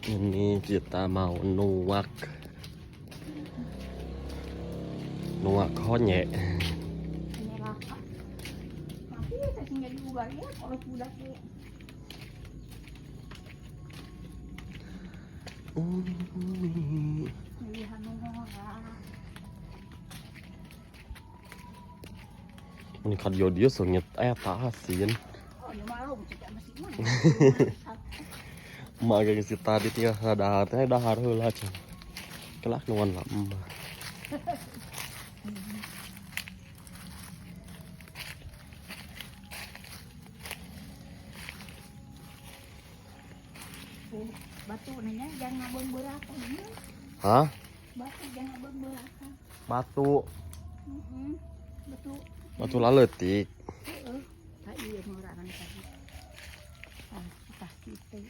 Ini kita mau nuak konyek. Ini laka. Tapi saya tinggal di ular ya kalau sudah sih. Pilihan nomor. Ini kan dia sengit asin. Oh, ya malu tidak masih mana. Mak si tadi tiga dahar heula can. Kelak nuan lama. Batu nanya jangan ngabon berapa ini. Hah? Batu jangan ngabon berapa. Batu. Batu. Batu laletik. Tak iya ngorangan tadi. Ah, pasti itu.